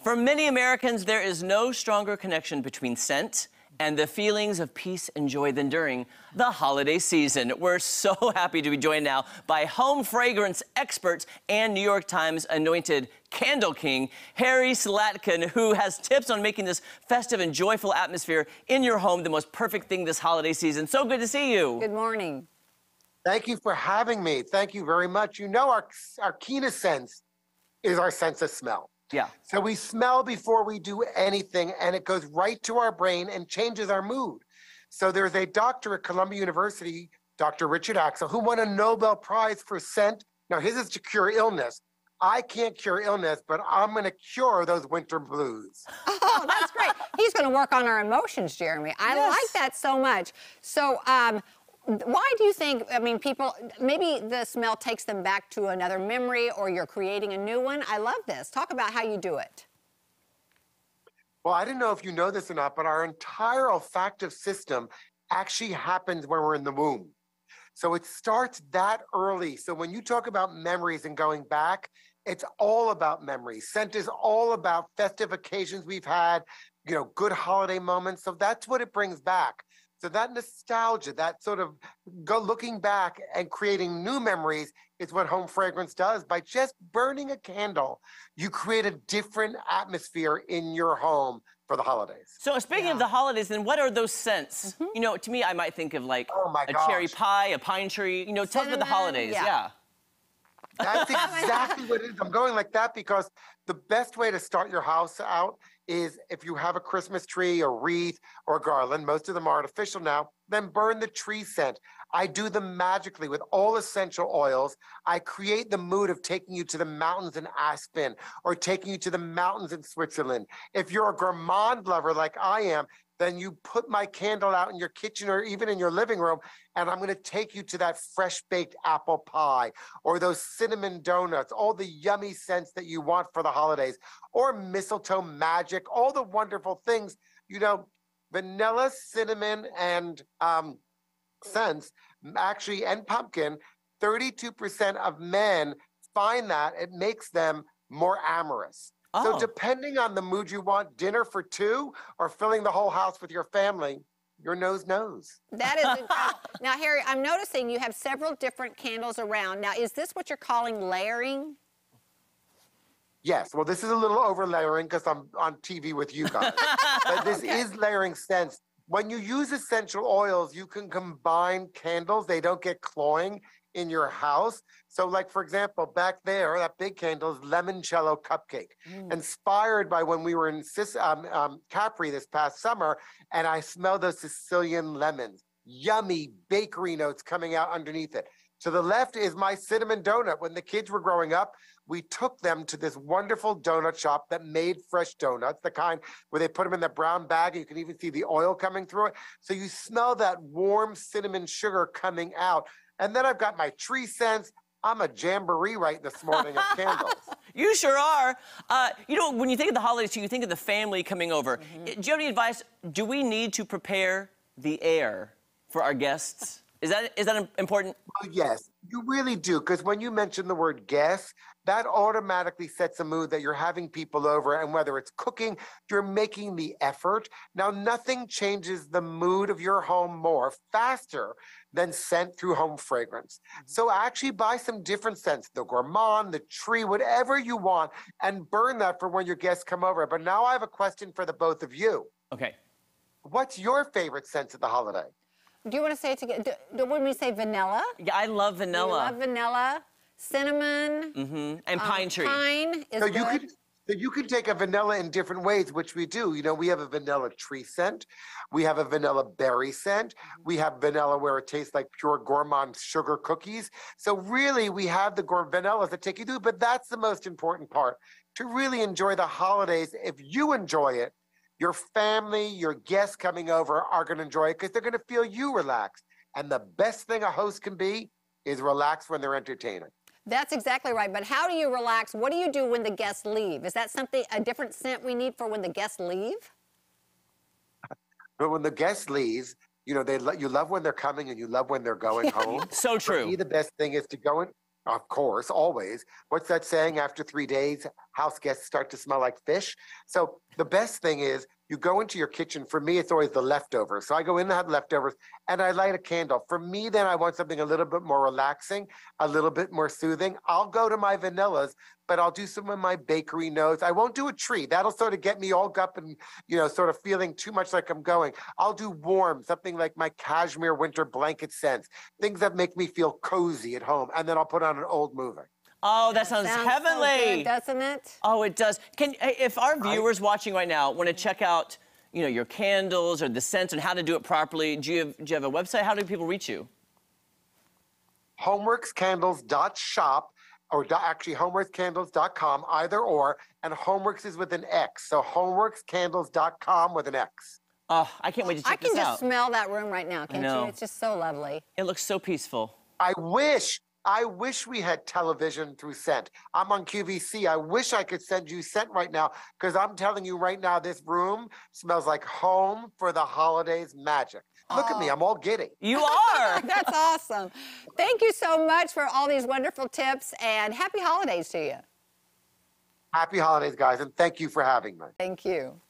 For many Americans, there is no stronger connection between scent and the feelings of peace and joy than during the holiday season. We're so happy to be joined now by home fragrance experts and New York Times anointed candle king, Harry Slatkin, who has tips on making this festive and joyful atmosphere in your home the most perfect thing this holiday season. So good to see you. Good morning. Thank you for having me. Thank you very much. You know, our keenest sense is our sense of smell. Yeah. So we smell before we do anything, and it goes right to our brain and changes our mood. So there's a doctor at Columbia University, Dr. Richard Axel, who won a Nobel Prize for scent. Now, his is to cure illness. I can't cure illness, but I'm going to cure those winter blues. Oh, that's great. He's going to work on our emotions, Jeremy. I like that so much. So, why do you think, I mean, people, maybe the smell takes them back to another memory or you're creating a new one? I love this. Talk about how you do it. Well, I don't know if you know this or not, but our entire olfactive system actually happens when we're in the womb. So it starts that early. So when you talk about memories and going back, it's all about memories. Scent is all about festive occasions we've had, you know, good holiday moments. So that's what it brings back. So that nostalgia, that sort of looking back and creating new memories is what home fragrance does. By just burning a candle, you create a different atmosphere in your home for the holidays. So speaking of the holidays, then what are those scents? You know, to me, I might think of like a cherry pie, a pine tree. You know, tell us about the holidays. Yeah. That's exactly what it is. I'm going like that because the best way to start your house out is if you have a Christmas tree or wreath or garland, most of them are artificial now, then burn the tree scent. I do them magically with all essential oils. I create the mood of taking you to the mountains in Aspen or taking you to the mountains in Switzerland. If you're a gourmand lover like I am, then you put my candle out in your kitchen or even in your living room, and I'm going to take you to that fresh-baked apple pie or those cinnamon donuts, all the yummy scents that you want for the holidays, or mistletoe magic, all the wonderful things, you know, vanilla, cinnamon, and scents, actually, and pumpkin, 32% of men find that it makes them more amorous. So depending on the mood you want, dinner for two or filling the whole house with your family, your nose knows. That is incredible. Now, Harry, I'm noticing you have several different candles around. Now, is this what you're calling layering? Yes. Well, this is a little over layering because I'm on TV with you guys. But this is layering scents. When you use essential oils, you can combine candles. They don't get cloying in your house. So like, for example, back there, that big candle is limoncello cupcake, inspired by when we were in Capri this past summer, and I smelled those Sicilian lemons, yummy bakery notes coming out underneath it. To the left is my cinnamon donut. When the kids were growing up, we took them to this wonderful donut shop that made fresh donuts, the kind where they put them in the brown bag and you can even see the oil coming through it. So you smell that warm cinnamon sugar coming out. And then I've got my tree scents. I'm a jamboree right this morning of candles. You sure are. You know, when you think of the holidays, you think of the family coming over. Do you have any advice? Do we need to prepare the air for our guests? Is that important? Well, yes, you really do. Because when you mention the word guest, that automatically sets a mood that you're having people over. And whether it's cooking, you're making the effort. Now, nothing changes the mood of your home more faster than scent through home fragrance. So actually buy some different scents, the gourmand, the tree, whatever you want, and burn that for when your guests come over. But now I have a question for the both of you. Okay. What's your favorite scent of the holiday? Do you want to say it together? When we say vanilla? Yeah, I love vanilla. You love vanilla, cinnamon, and pine tree. Pine is So good. you could take a vanilla in different ways, which we do. You know, we have a vanilla tree scent. We have a vanilla berry scent. We have vanilla where it tastes like pure gourmand sugar cookies. So really, we have the vanillas that take you through, but that's the most important part. To really enjoy the holidays, if you enjoy it, your family, your guests coming over are going to enjoy it because they're going to feel you relaxed. And the best thing a host can be is relax when they're entertaining. That's exactly right. But how do you relax? What do you do when the guests leave? Is that something, a different scent we need for when the guests leave? But when the guest leaves, you know, you love when they're coming and you love when they're going home. So true. For me, the best thing is to go in. Of course, always. What's that saying? After 3 days, house guests start to smell like fish. So the best thing is you go into your kitchen. For me, it's always the leftovers. So I go in and have leftovers and I light a candle. For me, then I want something a little bit more relaxing, a little bit more soothing. I'll go to my vanillas, but I'll do some of my bakery notes. I won't do a tree. That'll sort of get me all up and, sort of feeling too much like I'm going. I'll do warm, something like my cashmere winter blanket scents, things that make me feel cozy at home. And then I'll put on an old movie. Oh, that sounds heavenly. So good, doesn't it? Oh, it does. If our viewers watching right now want to check out, your candles or the scents and how to do it properly, do you have a website? How do people reach you? Homeworkscandles.shop, or actually homeworkscandles.com, either or, and Homeworks is with an X. So homeworkscandles.com with an X. Oh, I can't wait to check this out. I can just smell that room right now, can't you? It's just so lovely. It looks so peaceful. I wish we had television through scent. I'm on QVC. I wish I could send you scent right now, because I'm telling you right now, this room smells like home for the holidays magic. Look at me, I'm all giddy. You are. That's awesome. Thank you so much for all these wonderful tips, and happy holidays to you. Happy holidays, guys, and thank you for having me. Thank you.